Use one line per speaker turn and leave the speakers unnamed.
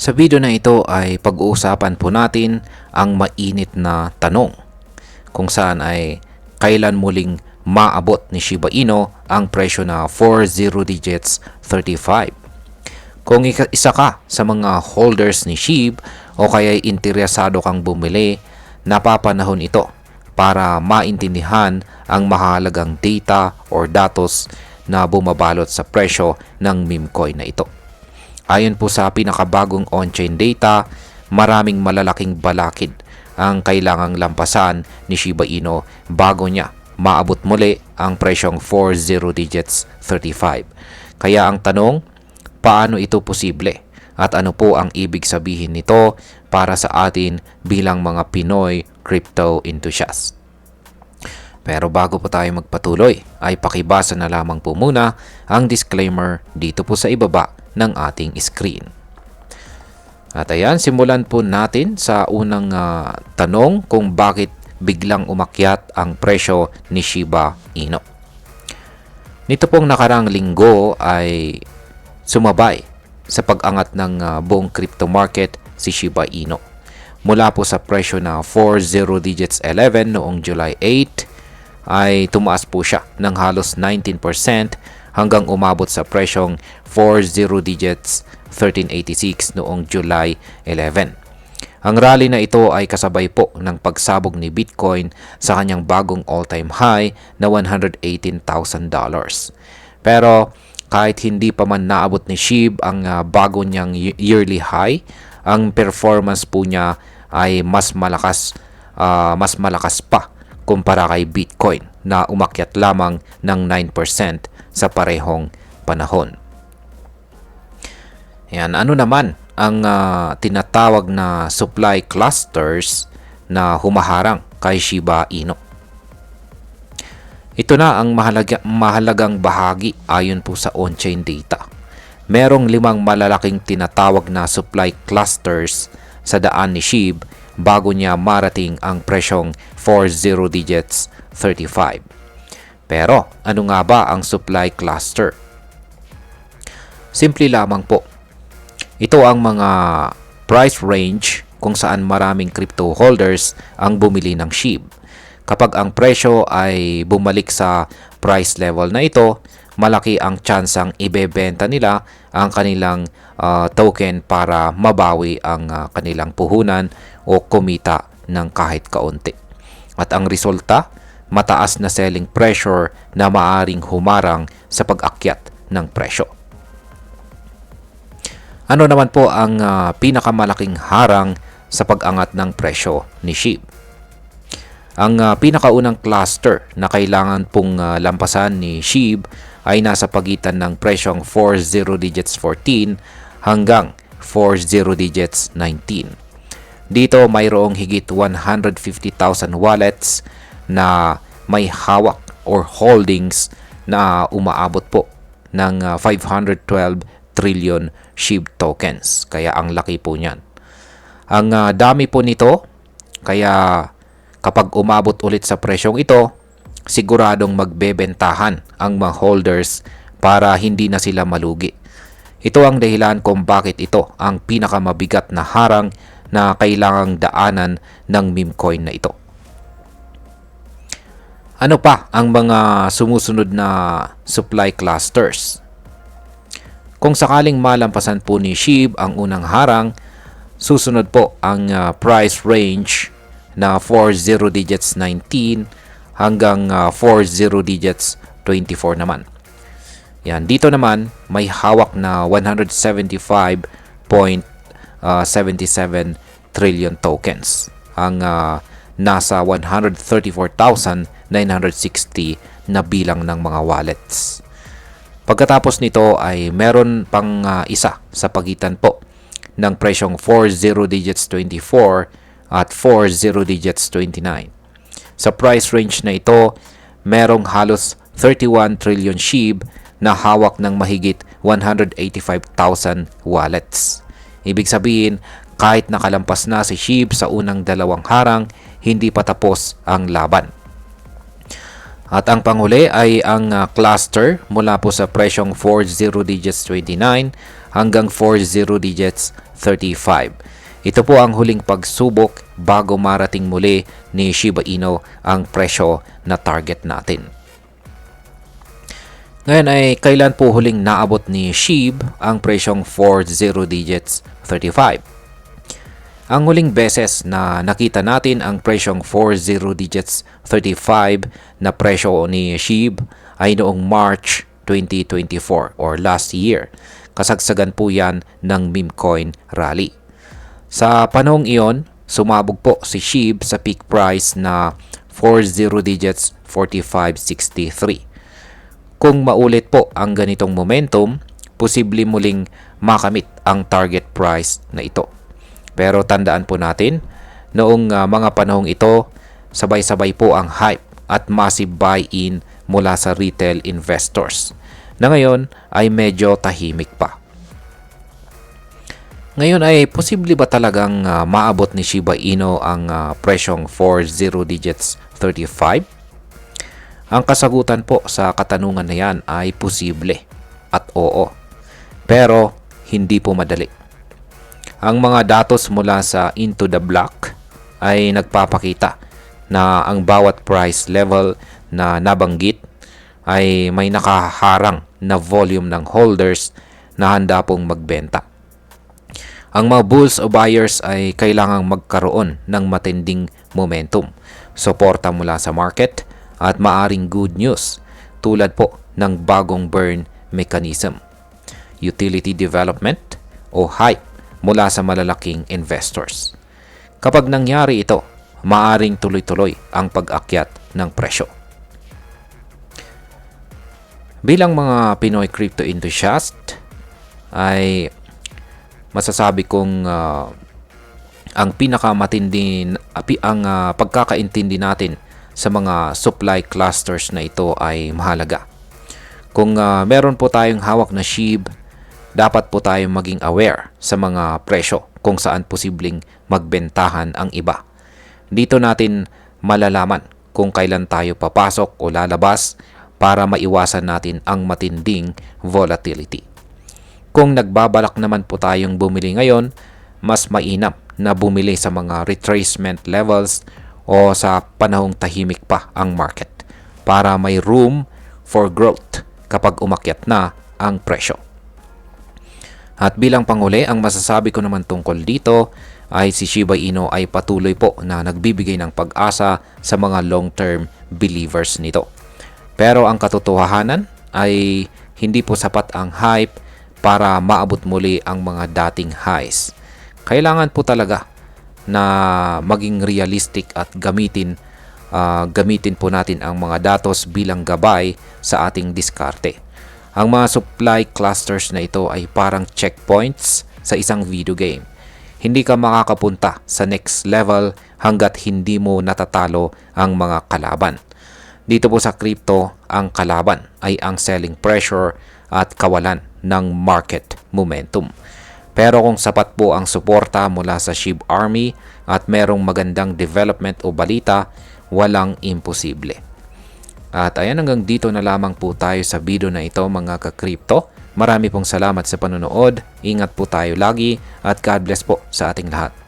Sa video na ito ay pag-uusapan po natin ang mainit na tanong kung saan ay kailan muling maabot ni Shiba Inu ang presyo na 40 digits 35. Kung isa ka sa mga holders ni SHIB o kaya interesado kang bumili, napapanahon ito para maintindihan ang mahalagang data or datos na bumabalot sa presyo ng meme coin na ito. Ayon po sa pinakabagong on-chain data, maraming malalaking balakid ang kailangang lampasan ni Shiba Inu bago niya maabot muli ang presyong 40 digits 35. Kaya ang tanong, paano ito posible? At ano po ang ibig sabihin nito para sa atin bilang mga Pinoy crypto enthusiasts? Pero bago po tayo magpatuloy, ay pakibasa na lamang po muna ang disclaimer dito po sa ibaba ng ating screen. At ayan, simulan po natin sa unang tanong kung bakit biglang umakyat ang presyo ni Shiba Inu. Nito pong nakarang linggo ay sumabay sa pag-angat ng buong crypto market si Shiba Inu. Mula po sa presyo na 40 digits 11 noong July 8 ay tumaas po siya ng halos 19% hanggang umabot sa presyong 40 digits 1386 noong July 11. Ang rally na ito ay kasabay po ng pagsabog ni Bitcoin sa kanyang bagong all-time high na $118,000. Pero kahit hindi pa man naabot ni SHIB ang bago niyang yearly high, ang performance po niya ay mas malakas pa kumpara kay Bitcoin na umakyat lamang ng 9% sa parehong panahon. Yan, ano naman ang tinatawag na supply clusters na humaharang kay Shiba Inu? Ito na ang mahalagang bahagi ayon po sa on-chain data. Merong 5 malalaking tinatawag na supply clusters sa daan ni SHIB bago niya marating ang presyong 40 digits 35. Pero ano nga ba ang supply cluster? Simple lamang po. Ito ang mga price range kung saan maraming crypto holders ang bumili ng SHIB. Kapag ang presyo ay bumalik sa price level na ito, malaki ang tsansang ibebenta nila ang kanilang token para mabawi ang kanilang puhunan o kumita ng kahit kaunti. At ang resulta, mataas na selling pressure na maaring humarang sa pag-akyat ng presyo. Ano naman po ang pinakamalaking harang sa pag-angat ng presyo ni SHIB? Ang pinakaunang cluster na kailangan pong lampasan ni SHIB ay nasa pagitan ng presyong 40 digits 14 hanggang 40 digits 19. Dito mayroong higit 150,000 wallets na may hawak or holdings na umaabot po ng 512 trillion SHIB tokens. Kaya ang laki po niyan. Ang dami po nito, kaya kapag umabot ulit sa presyong ito, siguradong magbebentahan ang mga holders para hindi na sila malugi. Ito ang dahilan kung bakit ito ang pinakamabigat na harang na kailangang daanan ng meme coin na ito. Ano pa ang mga sumusunod na supply clusters? Kung sakaling malampasan po ni SHIB ang unang harang, susunod po ang price range na 40 digits 19 hanggang 40 digits 24 naman. Yan, dito naman may hawak na 175.77 trillion tokens. Ang nasa 134,960 na bilang ng mga wallets. Pagkatapos nito ay meron pang isa sa pagitan po ng presyong 40 digits 24 at 40 digits 29. Sa price range na ito, merong halos 31 trillion SHIB na hawak ng mahigit 185,000 wallets. Ibig sabihin, kahit nakalampas na si SHIB sa unang dalawang harang, hindi pa tapos ang laban. At ang panghuli ay ang cluster mula po sa presyong 40 digits 29 hanggang 40 digits 35. Ito po ang huling pagsubok bago marating muli ni Shiba Inu ang presyo na target natin. Ngayon ay kailan po huling naabot ni SHIB ang presyong 40 digits 35? Ang huling beses na nakita natin ang presyong 40 digits 35 na presyo ni SHIB ay noong March 2024 or last year. Kasagsagan po yan ng meme coin rally. Sa panahong iyon, sumabog po si SHIB sa peak price na 40 digits 45.63. Kung maulit po ang ganitong momentum, posible muling makamit ang target price na ito. Pero tandaan po natin, noong mga panahong ito, sabay-sabay po ang hype at massive buy-in mula sa retail investors na ngayon ay medyo tahimik pa. Ngayon ay posible ba talagang maabot ni Shiba Inu ang presyong 40 digits 35? Ang kasagutan po sa katanungan na yan ay posible at oo. Pero hindi po madali. Ang mga datos mula sa Into the Block ay nagpapakita na ang bawat price level na nabanggit ay may nakaharang na volume ng holders na handa pong magbenta. Ang mga bulls o buyers ay kailangang magkaroon ng matinding momentum, suporta mula sa market at maaring good news tulad po ng bagong burn mechanism, utility development o hype mula sa malalaking investors. Kapag nangyari ito, maaring tuloy-tuloy ang pag-akyat ng presyo. Bilang mga Pinoy crypto enthusiast, ay masasabi kong ang pagkakaintindi natin sa mga supply clusters na ito ay mahalaga. Kung meron po tayong hawak na SHIB, dapat po tayong maging aware sa mga presyo kung saan posibleng magbentahan ang iba. Dito natin malalaman kung kailan tayo papasok o lalabas para maiwasan natin ang matinding volatility. Kung nagbabalak naman po tayong bumili ngayon, mas mainam na bumili sa mga retracement levels o sa panahong tahimik pa ang market para may room for growth kapag umakyat na ang presyo. At bilang panghuli, ang masasabi ko naman tungkol dito ay si Shiba Inu ay patuloy po na nagbibigay ng pag-asa sa mga long-term believers nito. Pero ang katotohanan ay hindi po sapat ang hype para maabot muli ang mga dating highs. Kailangan po talaga na maging realistic at gamitin po natin ang mga datos bilang gabay sa ating diskarte. Ang mga supply clusters na ito ay parang checkpoints sa isang video game. Hindi ka makakapunta sa next level hanggat hindi mo natatalo ang mga kalaban. Dito po sa crypto, ang kalaban ay ang selling pressure at kawalan ng market momentum. Pero kung sapat po ang suporta mula sa SHIB Army at merong magandang development o balita, walang imposible. At ayan, hanggang dito na lamang po tayo sa video na ito mga ka-crypto. Marami pong salamat sa panonood. Ingat po tayo lagi at God bless po sa ating lahat.